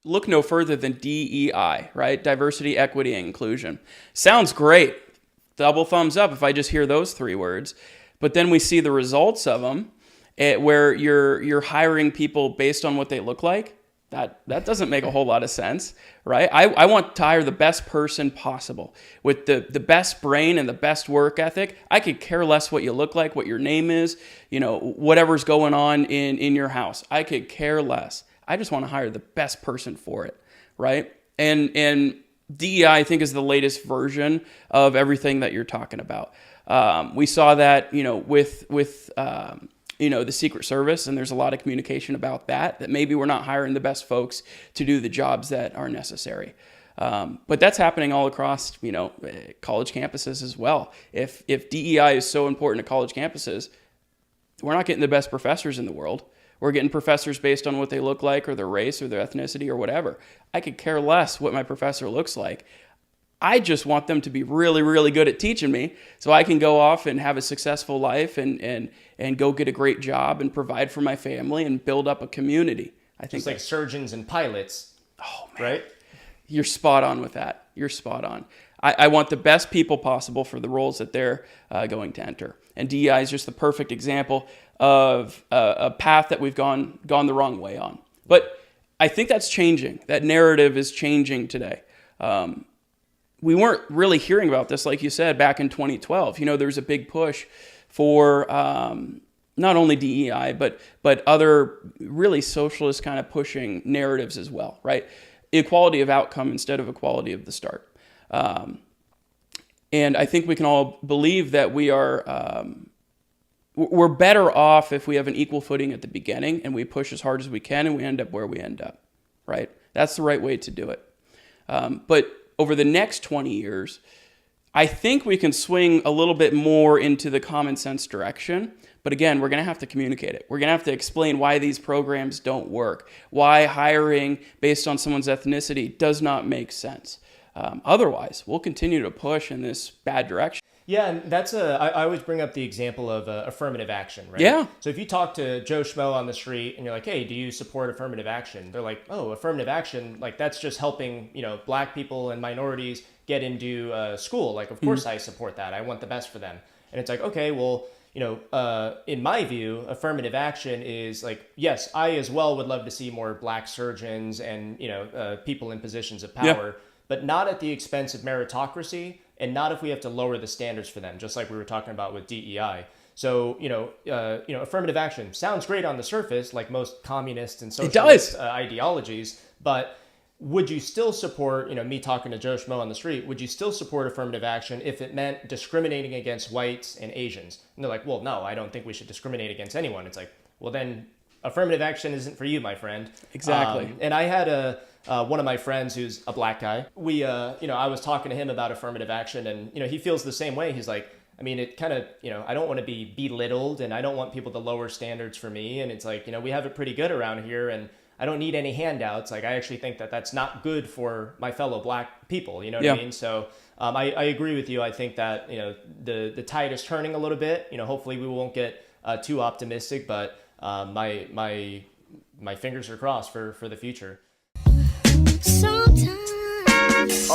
look no further than DEI, right? Diversity, equity, and inclusion. Sounds great. Double thumbs up if I just hear those three words. But then we see the results of them, where you're hiring people based on what they look like. That doesn't make a whole lot of sense, right? I want to hire the best person possible with the best brain and the best work ethic. I could care less what you look like, what your name is, whatever's going on in your house. I could care less. I just want to hire the best person for it, right? And DEI, I think, is the latest version of everything that you're talking about. We saw that, with the Secret Service, and there's a lot of communication about that maybe we're not hiring the best folks to do the jobs that are necessary. But that's happening all across, college campuses as well. If DEI is so important to college campuses, we're not getting the best professors in the world. We're getting professors based on what they look like or their race or their ethnicity or whatever. I could care less what my professor looks like. I just want them to be really, really good at teaching me so I can go off and have a successful life and go get a great job and provide for my family and build up a community. I think just like surgeons and pilots. Oh, man. Right? You're spot on with that. You're spot on. I want the best people possible for the roles that they're going to enter. And DEI is just the perfect example of a path that we've gone the wrong way on. But I think that's changing. That narrative is changing today. We weren't really hearing about this, like you said, back in 2012. There was a big push for not only DEI, but other really socialist kind of pushing narratives as well, right? Equality of outcome instead of equality of the start. And I think we can all believe that we're better off if we have an equal footing at the beginning and we push as hard as we can and we end up where we end up, right? That's the right way to do it. But over the next 20 years, I think we can swing a little bit more into the common sense direction. But again, we're going to have to communicate it. We're going to have to explain why these programs don't work, why hiring based on someone's ethnicity does not make sense. Otherwise, we'll continue to push in this bad direction. Yeah, and I always bring up the example of affirmative action, right? Yeah. So if you talk to Joe Schmo on the street and you're like, hey, do you support affirmative action? They're like, oh, affirmative action, like that's just helping, black people and minorities get into school. Like, of course I support that. I want the best for them. And it's like, okay, well, in my view, affirmative action is like, yes, I as well would love to see more black surgeons and, people in positions of power, but not at the expense of meritocracy. And not if we have to lower the standards for them, just like we were talking about with DEI. So, affirmative action sounds great on the surface, like most communist and socialist ideologies. But would you still support, me talking to Joe Schmo on the street, would you still support affirmative action if it meant discriminating against whites and Asians? And they're like, well, no, I don't think we should discriminate against anyone. It's like, well, then affirmative action isn't for you, my friend. Exactly. And I had one of my friends who's a black guy. I was talking to him about affirmative action, and he feels the same way. He's like, I mean, it kind of, I don't want to be belittled, and I don't want people to lower standards for me. And it's like, we have it pretty good around here, and I don't need any handouts. Like, I actually think that that's not good for my fellow black people. You know what I mean? So I agree with you. I think that the tide is turning a little bit. Hopefully we won't get too optimistic, but my fingers are crossed for the future. Sometimes